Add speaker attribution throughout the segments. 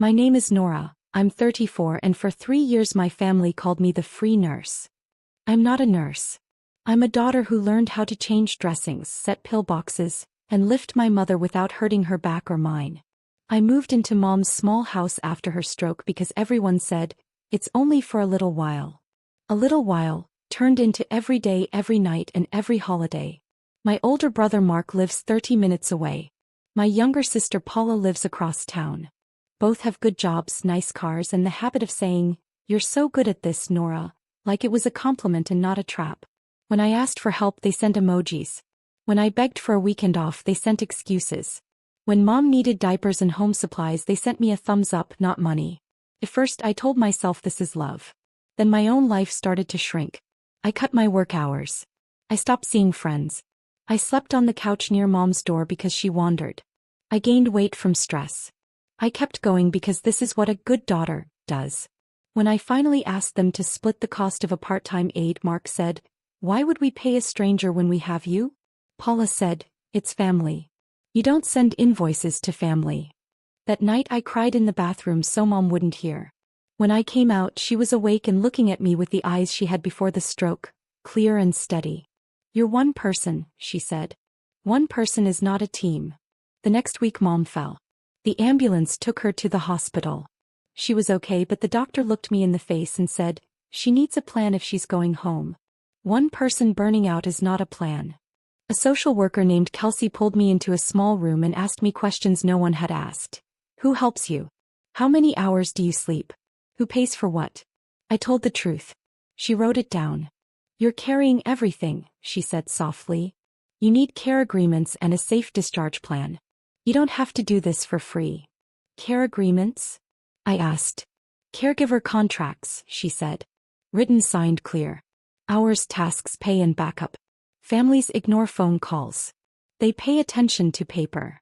Speaker 1: My name is Nora, I'm 34 and for 3 years my family called me the free nurse. I'm not a nurse. I'm a daughter who learned how to change dressings, set pillboxes, and lift my mother without hurting her back or mine. I moved into Mom's small house after her stroke because everyone said, it's only for a little while. A little while turned into every day, every night, and every holiday. My older brother Mark lives 30 minutes away. My younger sister Paula lives across town. Both have good jobs, nice cars, and the habit of saying, "You're so good at this, Nora," like it was a compliment and not a trap. When I asked for help, they sent emojis. When I begged for a weekend off, they sent excuses. When Mom needed diapers and home supplies, they sent me a thumbs up, not money. At first, I told myself this is love. Then my own life started to shrink. I cut my work hours. I stopped seeing friends. I slept on the couch near Mom's door because she wandered. I gained weight from stress. I kept going because this is what a good daughter does. When I finally asked them to split the cost of a part-time aide, Mark said, "Why would we pay a stranger when we have you?" Paula said, "It's family. You don't send invoices to family." That night I cried in the bathroom so Mom wouldn't hear. When I came out, she was awake and looking at me with the eyes she had before the stroke, clear and steady. "You're one person," she said. "One person is not a team." The next week Mom fell. The ambulance took her to the hospital. She was okay, but the doctor looked me in the face and said, "She needs a plan if she's going home. One person burning out is not a plan." A social worker named Kelsey pulled me into a small room and asked me questions no one had asked. "Who helps you? How many hours do you sleep? Who pays for what?" I told the truth. She wrote it down. "You're carrying everything," she said softly. "You need care agreements and a safe discharge plan. You don't have to do this for free." "Care agreements?" I asked. "Caregiver contracts," she said. "Written, signed, clear. Hours, tasks, pay and backup. Families ignore phone calls. They pay attention to paper."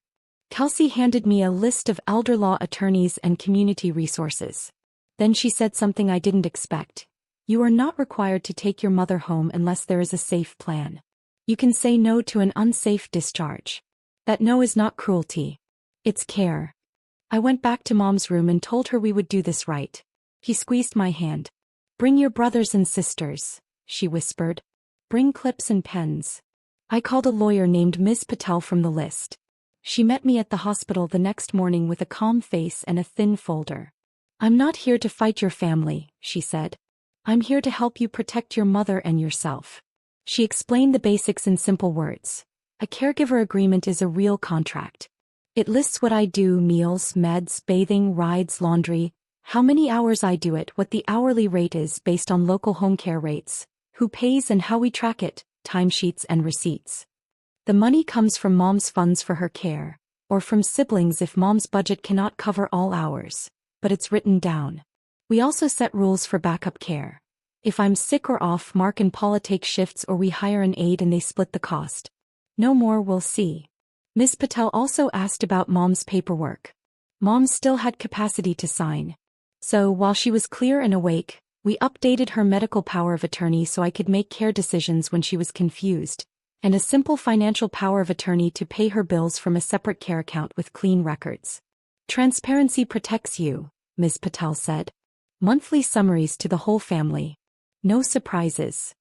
Speaker 1: Kelsey handed me a list of elder law attorneys and community resources. Then she said something I didn't expect. "You are not required to take your mother home unless there is a safe plan. You can say no to an unsafe discharge. That no is not cruelty. It's care." I went back to Mom's room and told her we would do this right. She squeezed my hand. "Bring your brothers and sisters," she whispered. "Bring clips and pens." I called a lawyer named Ms. Patel from the list. She met me at the hospital the next morning with a calm face and a thin folder. "I'm not here to fight your family," she said. "I'm here to help you protect your mother and yourself." She explained the basics in simple words. A caregiver agreement is a real contract. It lists what I do: meals, meds, bathing, rides, laundry, how many hours I do it, what the hourly rate is based on local home care rates, who pays and how we track it, timesheets and receipts. The money comes from Mom's funds for her care, or from siblings if Mom's budget cannot cover all hours, but it's written down. We also set rules for backup care. If I'm sick or off, Mark and Paula take shifts or we hire an aide and they split the cost. No more, we'll see. Ms. Patel also asked about Mom's paperwork. Mom still had capacity to sign. So, while she was clear and awake, we updated her medical power of attorney so I could make care decisions when she was confused, and a simple financial power of attorney to pay her bills from a separate care account with clean records. "Transparency protects you," Ms. Patel said. "Monthly summaries to the whole family. No surprises."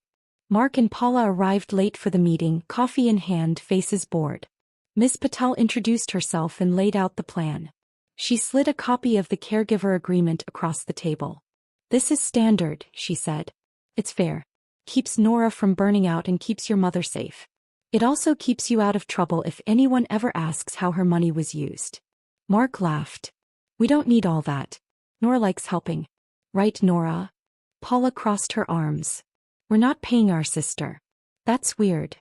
Speaker 1: Mark and Paula arrived late for the meeting, coffee in hand, faces bored. Ms. Patel introduced herself and laid out the plan. She slid a copy of the caregiver agreement across the table. "This is standard," she said. "It's fair. Keeps Nora from burning out and keeps your mother safe. It also keeps you out of trouble if anyone ever asks how her money was used." Mark laughed. "We don't need all that. Nora likes helping. Right, Nora?" Paula crossed her arms. "We're not paying our sister. That's weird."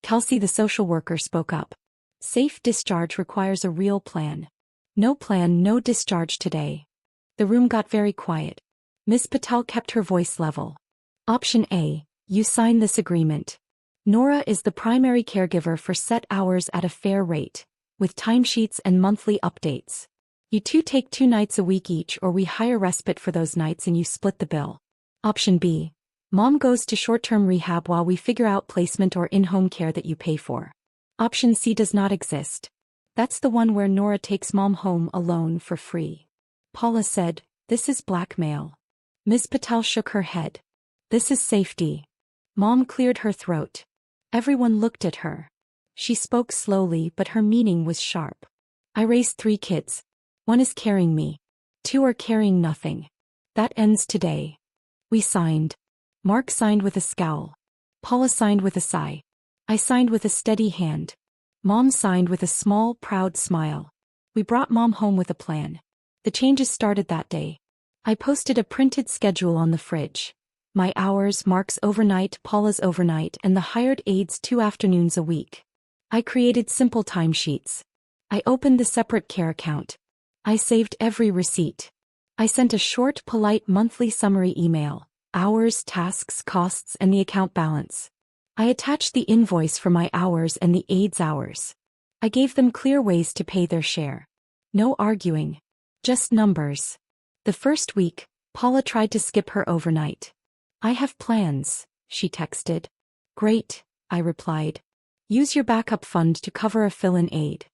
Speaker 1: Kelsey, the social worker, spoke up. "Safe discharge requires a real plan. No plan, no discharge today." The room got very quiet. Ms. Patel kept her voice level. "Option A, you sign this agreement. Nora is the primary caregiver for set hours at a fair rate, with timesheets and monthly updates. You two take 2 nights a week each, or we hire respite for those nights and you split the bill. Option B, Mom goes to short-term rehab while we figure out placement or in-home care that you pay for. Option C does not exist. That's the one where Nora takes Mom home alone for free." Paula said, "This is blackmail." Ms. Patel shook her head. "This is safety." Mom cleared her throat. Everyone looked at her. She spoke slowly, but her meaning was sharp. "I raised 3 kids. 1 is carrying me. 2 are carrying nothing. That ends today." We signed. Mark signed with a scowl. Paula signed with a sigh. I signed with a steady hand. Mom signed with a small, proud smile. We brought Mom home with a plan. The changes started that day. I posted a printed schedule on the fridge. My hours, Mark's overnight, Paula's overnight, and the hired aide's 2 afternoons a week. I created simple timesheets. I opened the separate care account. I saved every receipt. I sent a short, polite monthly summary email: hours, tasks, costs, and the account balance. I attached the invoice for my hours and the aide's hours. I gave them clear ways to pay their share. No arguing. Just numbers. The first week, Paula tried to skip her overnight. "I have plans," she texted. "Great," I replied. "Use your backup fund to cover a fill-in aide.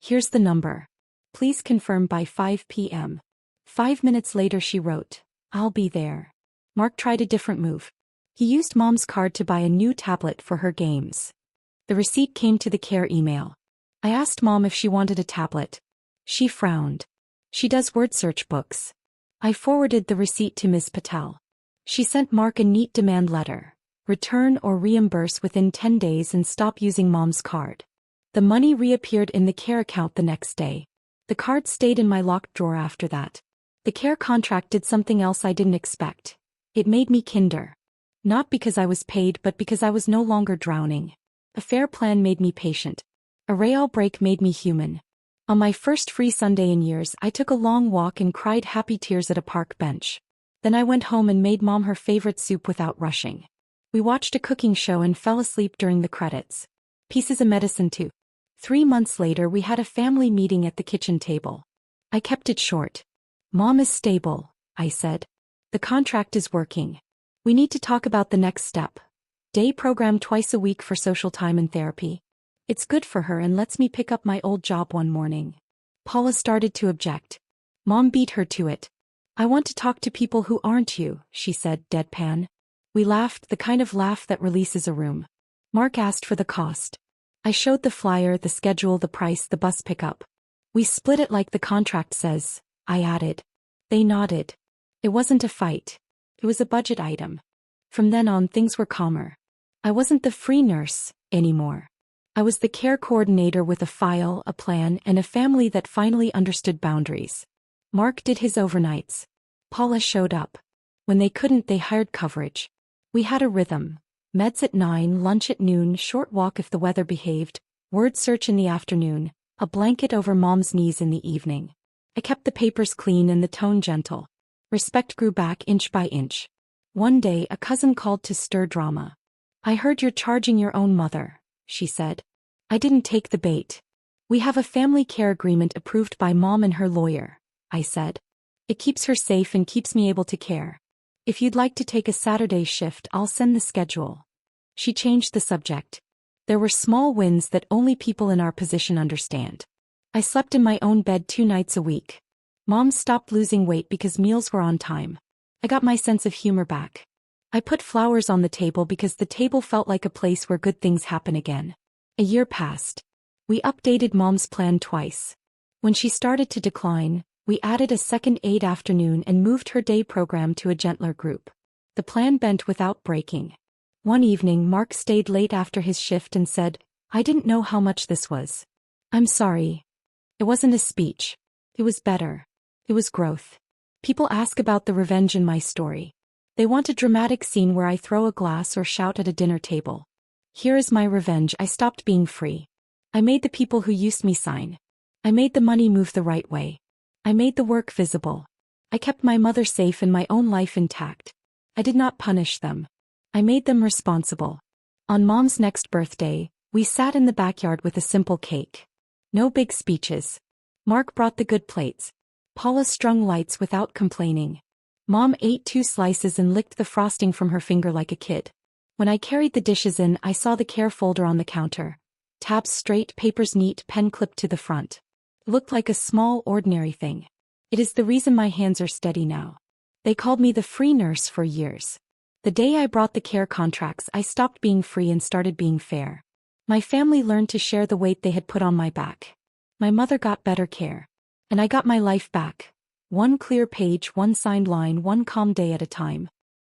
Speaker 1: Here's the number. Please confirm by 5 p.m. 5 minutes later she wrote, "I'll be there." Mark tried a different move. He used Mom's card to buy a new tablet for her games. The receipt came to the care email. I asked Mom if she wanted a tablet. She frowned. She does word search books. I forwarded the receipt to Ms. Patel. She sent Mark a neat demand letter: return or reimburse within 10 days and stop using Mom's card. The money reappeared in the care account the next day. The card stayed in my locked drawer after that. The care contract did something else I didn't expect. It made me kinder. Not because I was paid, but because I was no longer drowning. A fair plan made me patient. A real break made me human. On my first free Sunday in years, I took a long walk and cried happy tears at a park bench. Then I went home and made Mom her favorite soup without rushing. We watched a cooking show and fell asleep during the credits. Pieces of medicine too. 3 months later we had a family meeting at the kitchen table. I kept it short. "Mom is stable," I said. "The contract is working. We need to talk about the next step. Day program twice a week for social time and therapy. It's good for her and lets me pick up my old job one morning." Paula started to object. Mom beat her to it. "I want to talk to people who aren't you," she said, deadpan. We laughed, the kind of laugh that releases a room. Mark asked for the cost. I showed the flyer, the schedule, the price, the bus pickup. "We split it like the contract says," I added. They nodded. It wasn't a fight. It was a budget item. From then on, things were calmer. I wasn't the free nurse anymore. I was the care coordinator with a file, a plan, and a family that finally understood boundaries. Mark did his overnights. Paula showed up. When they couldn't, they hired coverage. We had a rhythm. Meds at 9, lunch at noon, short walk if the weather behaved, word search in the afternoon, a blanket over Mom's knees in the evening. I kept the papers clean and the tone gentle. Respect grew back inch by inch. One day, a cousin called to stir drama. "I heard you're charging your own mother," she said. I didn't take the bait. "We have a family care agreement approved by Mom and her lawyer," I said. "It keeps her safe and keeps me able to care. If you'd like to take a Saturday shift, I'll send the schedule." She changed the subject. There were small wins that only people in our position understand. I slept in my own bed 2 nights a week. Mom stopped losing weight because meals were on time. I got my sense of humor back. I put flowers on the table because the table felt like a place where good things happen again. A year passed. We updated Mom's plan twice. When she started to decline, we added a second aide afternoon and moved her day program to a gentler group. The plan bent without breaking. One evening, Mark stayed late after his shift and said, "I didn't know how much this was. I'm sorry." It wasn't a speech. It was better. It was growth. People ask about the revenge in my story. They want a dramatic scene where I throw a glass or shout at a dinner table. Here is my revenge. I stopped being free. I made the people who used me sign. I made the money move the right way. I made the work visible. I kept my mother safe and my own life intact. I did not punish them. I made them responsible. On Mom's next birthday, we sat in the backyard with a simple cake. No big speeches. Mark brought the good plates. Paula strung lights without complaining. Mom ate 2 slices and licked the frosting from her finger like a kid. When I carried the dishes in, I saw the care folder on the counter. Tabs straight, papers neat, pen clipped to the front. It looked like a small, ordinary thing. It is the reason my hands are steady now. They called me the free nurse for years. The day I brought the care contracts, I stopped being free and started being fair. My family learned to share the weight they had put on my back. My mother got better care. And I got my life back. One clear page, one signed line, one calm day at a time.